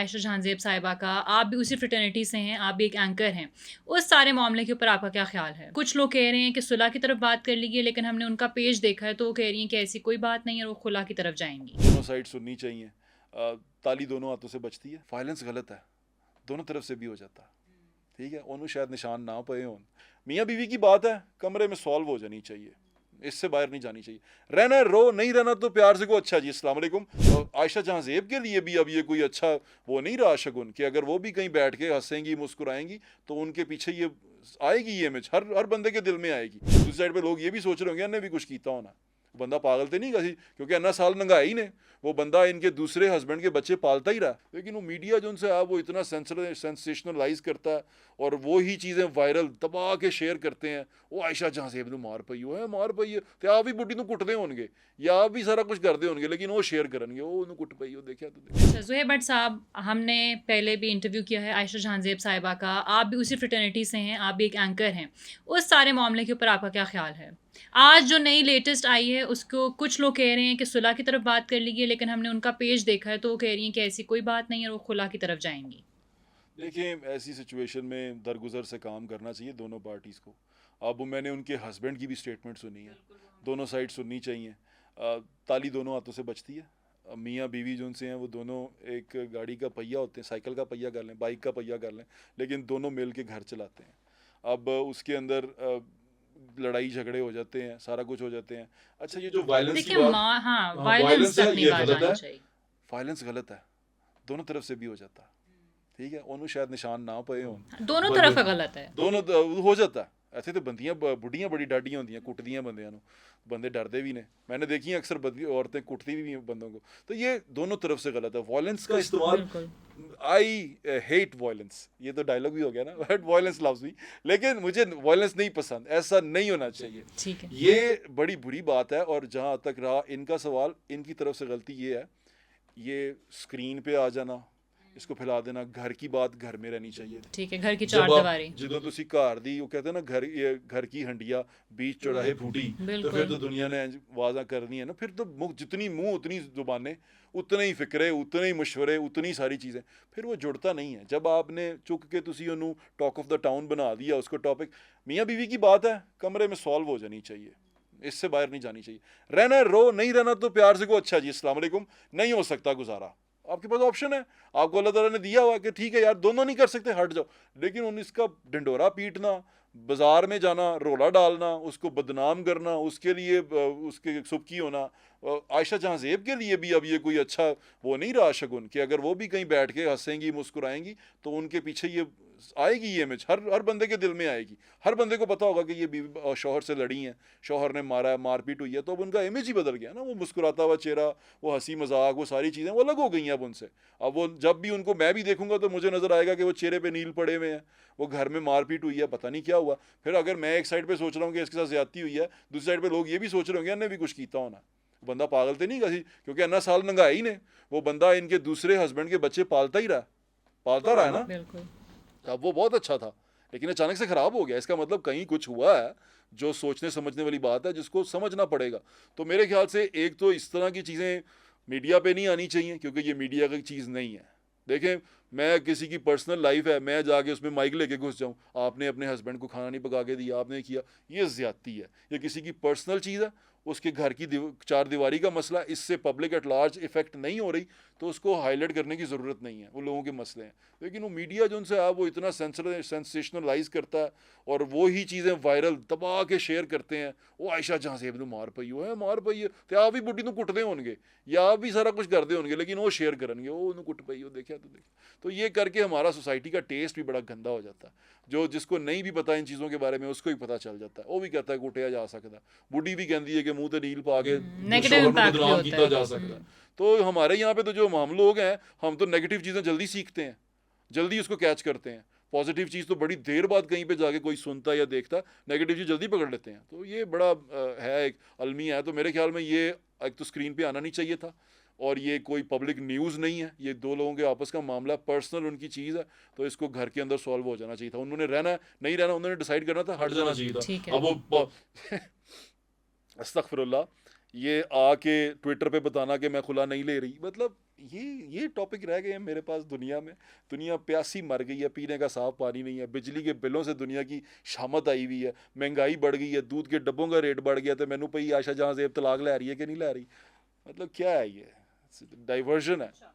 आयशा जहांज़ेब साहिबा का, आप भी उसी फ्रेटर्निटी से हैं, आप भी एक एंकर हैं। उस सारे मामले के ऊपर आपका क्या ख़्याल है? कुछ लोग कह रहे हैं कि सुलह की तरफ बात कर लीजिए, लेकिन हमने उनका पेज देखा है तो वो कह रही हैं कि ऐसी कोई बात नहीं है और वो खुला की तरफ जाएँगी। दोनों साइड सुननी चाहिए। ताली दोनों हाथों से बचती है। वायलेंस गलत है, दोनों तरफ से भी हो जाता है। ठीक है, उन्होंने शायद निशान ना पे हों। मियाँ बीवी की बात है, कमरे में सॉल्व हो जानी चाहिए, इससे बाहर नहीं जानी चाहिए। रहना है रो, नहीं रहना तो प्यार से को अच्छा जी अस्सलाम वालेकुम। आयशा जहांज़ेब के लिए भी अब ये कोई अच्छा वो नहीं रहा शगुन कि अगर वो भी कहीं बैठ के हंसेंगी मुस्कुराएंगी तो उनके पीछे ये आएगी, ये इमेज हर बंदे के दिल में आएगी। दूसरी साइड पे लोग ये भी सोच रहे होंगे इन्हें भी कुछ कीता होना, बंदा पागल तो नहीं कसी, क्योंकि अन्ना साल नंगा ही ने वो बंदा इनके दूसरे हस्बैंड के बच्चे पालता ही रहा। लेकिन वो मीडिया जो उनसे वो इतना सेंसेशनलाइज करता है और वो ही चीज़ें वायरल दबा के शेयर करते हैं। वो आयशा जहांज़ेब नूं मार पई है, मार पई है तो आप भी बुढ़ी नूं कुटदे होणगे या आप भी सारा कुछ करते होणगे, लेकिन वो शेयर करनगे वो उन्होंने कुट पई हो देखा तो अच्छा ज़ुहैब भट्ट साहब, हमने पहले भी इंटरव्यू किया है आयशा जहांज़ेब साहिबा का, आप भी उसी फ्रेटर्निटी से हैं, आप भी एक एंकर हैं। उस सारे मामले के ऊपर आपका क्या ख़्याल है? आज जो नई लेटेस्ट आई है उसको कुछ लोग कह रहे हैं कि सुलह की तरफ बात कर लीजिए, लेकिन हमने उनका पेज देखा है तो वो कह रही हैं कि ऐसी कोई बात नहीं है और वो खुला की तरफ जाएँगी। देखें, ऐसी सिचुएशन में दरगुजर से काम करना चाहिए दोनों पार्टीज़ को। अब मैंने उनके हस्बैंड की भी स्टेटमेंट सुनी है, दोनों साइड सुननी चाहिए। ताली दोनों हाथों से बचती है। मियाँ बीवी जो उनसे हैं वो दोनों एक गाड़ी का पहिया होते हैं, साइकिल का पहिया कर लें, बाइक का पहिया कर लें, लेकिन दोनों मिल के घर चलाते हैं। अब उसके अंदर लड़ाई झगड़े हो जाते हैं, सारा कुछ हो जाते हैं। अच्छा, ये जो वायलेंस की देखिए बात, हाँ, हाँ वायलेंस वायलेंस तक है, नहीं ये बात गलत जानी है। चाहिए। वायलेंस गलत है, दोनों तरफ से भी हो जाता है। ठीक है, उन्होंने शायद निशान ना पे हों दोनों बंदे तरफ नूं, गलत है। दोनों हो जाता है। ऐसे तो बंदियां बुढ़ियां बड़ी डाडियां होंदियां, कुटदियां बंदियां नूं, बंदे डरदे भी ने। मैंने देखी हैं अक्सर औरतें कुटती भी हैं बंदों को। तो ये दोनों तरफ से गलत है। वायलेंस का इस्तेमाल, बिल्कुल। आई हेट वायलेंस, ये तो डायलॉग भी हो गया ना, हेट वायलेंस लव्स मी। लेकिन मुझे वायलेंस नहीं पसंद, ऐसा नहीं होना चाहिए। ठीक है। ये बड़ी बुरी बात है। और जहाँ तक रहा इनका सवाल, इनकी तरफ से गलती ये है, ये स्क्रीन पे आ जाना, इसको फैला देना। घर की बात घर में रहनी चाहिए। ठीक है, घर की जब चार आप दीवारी। ਜਦੋਂ ਤੁਸੀਂ ਘਰ ਦੀ ਉਹ कहते हैं ना घर, ये घर की हंडिया बीच चौराहे फूटी, तो फिर बिल्कुल। तो दुनिया ने वाजा करनी है ना। फिर तो जितनी मुंह उतनी जुबानें, उतने ही फिक्रे, उतने ही मशवरे, उतनी सारी चीज़ें, फिर वो जुड़ता नहीं है। जब आपने चुक के तुसी ਉਹਨੂੰ टॉक ऑफ द टाउन बना दिया उसको टॉपिक, मियाँ बीवी की बात है, कमरे में सॉल्व हो जानी चाहिए, इससे बाहर नहीं जानी चाहिए। रहना है रो, नहीं रहना तो प्यार से को अच्छा जी अस्सलाम वालेकुम। नहीं हो सकता गुजारा, आपके पास ऑप्शन है, आपको अल्लाह ताला ने दिया हुआ कि ठीक है यार दोनों नहीं कर सकते, हट जाओ। लेकिन उन इसका ढिंडोरा पीटना, बाजार में जाना, रोला डालना, उसको बदनाम करना, उसके लिए उसके सुबकी होना, आयशा जहांज़ेब के लिए भी अब ये कोई अच्छा वो नहीं रहा शगुन कि अगर वो भी कहीं बैठ के हंसेंगी मुस्कुराएंगी तो उनके पीछे ये आएगी, ये इमेज हर बंदे के दिल में आएगी। हर बंदे को पता होगा कि ये बीवी शौहर से लड़ी हैं, शौहर ने मारा है, मारपीट हुई है, तो अब उनका इमेज ही बदल गया ना। वो मुस्कुराता हुआ चेहरा, वो हंसी मजाक, वो सारी चीज़ें वो अलग हो गई हैं अब उनसे। अब वो जब भी उनको मैं भी देखूंगा तो मुझे नजर आएगा कि वो चेहरे पे नील पड़े हुए हैं, वो घर में मारपीट हुई है, पता नहीं क्या हुआ। फिर अगर मैं एक साइड पे सोच रहा हूँ कि इसके साथ ज्यादती हुई है, दूसरी साइड पे लोग ये भी सोच रहे होंगे इन्हें भी कुछ कीता होना, बंदा पागल तो नहीं कसी, क्योंकि अन्ना साल नंगा ही ने वो बंदा इनके दूसरे हस्बैंड के बच्चे पालता ही रहा, पालता रहा है ना। बिल्कुल। अब वो बहुत अच्छा था, लेकिन अचानक से खराब हो गया। इसका मतलब कहीं कुछ हुआ है जो सोचने समझने वाली बात है, जिसको समझना पड़ेगा। तो मेरे ख्याल से एक तो इस तरह की चीज़ें मीडिया पे नहीं आनी चाहिए, क्योंकि ये मीडिया की चीज़ नहीं है। देखें, मैं किसी की पर्सनल लाइफ है, मैं जाके उसमें माइक लेके घुस जाऊं, आपने अपने हस्बैंड को खाना नहीं पका के दिया, आपने किया, ये ज्यादती है। ये किसी की पर्सनल चीज़ है, उसके घर की चार दीवारी का मसला, इससे पब्लिक एट लार्ज इफेक्ट नहीं हो रही, तो उसको हाईलाइट करने की ज़रूरत नहीं है, वो लोगों के मसले हैं। लेकिन वो मीडिया जो उनसे वो इतना सेंसेशनलाइज करता है और वो ही चीज़ें वायरल दबा के शेयर करते हैं। वो आयशा जहांज़ेब नूं मार पई है, मार पई है तो आप भी बुढ़ी नूं कुटदे होणगे या आप भी सारा कुछ करते होणगे, लेकिन वो शेयर करनगे, वो उन्होंने कुट पई हो देखा तो देखा। तो ये करके हमारा सोसाइटी का टेस्ट भी बड़ा गंदा हो जाता है। जो जिसको नहीं भी पता इन चीज़ों के बारे में उसको ही पता चल जाता है, वो भी कहता है कुटिया जा सकता, बुढ़ी भी कहती है कि मुंह ते नील पा के नेगेटिव शोहर को इम्पैक्ट भी बदनाम होता किया है। जा सकता है। तो हमारे यहाँ पे तो जो हम लोग हैं, हम तो नेगेटिव चीज़ें जल्दी सीखते हैं, जल्दी उसको कैच करते हैं। पॉजिटिव चीज़ तो बड़ी देर बाद कहीं पे जाके कोई सुनता या देखता, नेगेटिव चीज़ जल्दी पकड़ लेते हैं। तो ये बड़ा है एक अलमिया है। तो मेरे ख्याल में ये एक तो स्क्रीन पे आना नहीं चाहिए था, और ये कोई पब्लिक न्यूज़ नहीं है, ये दो लोगों के आपस का मामला, पर्सनल उनकी चीज़ है, तो इसको घर के अंदर सॉल्व हो जाना चाहिए था। उन्होंने रहना है नहीं रहना उन्होंने डिसाइड करना था, हट जाना चाहिए था। ठीक है। अब वो अस्तगफिरुल्लाह, ये आके ट्विटर पे बताना कि मैं खुला नहीं ले रही, मतलब ये टॉपिक रह गए हैं मेरे पास दुनिया में। दुनिया प्यासी मर गई है, पीने का साफ पानी नहीं है, बिजली के बिलों से दुनिया की शामत आई हुई है, महंगाई बढ़ गई है, दूध के डब्बों का रेट बढ़ गया, तो मैनू पई आशा जहां जेब तलाक लै रही है कि नहीं लै रही, मतलब क्या है ये, डाइवर्जन है। अच्छा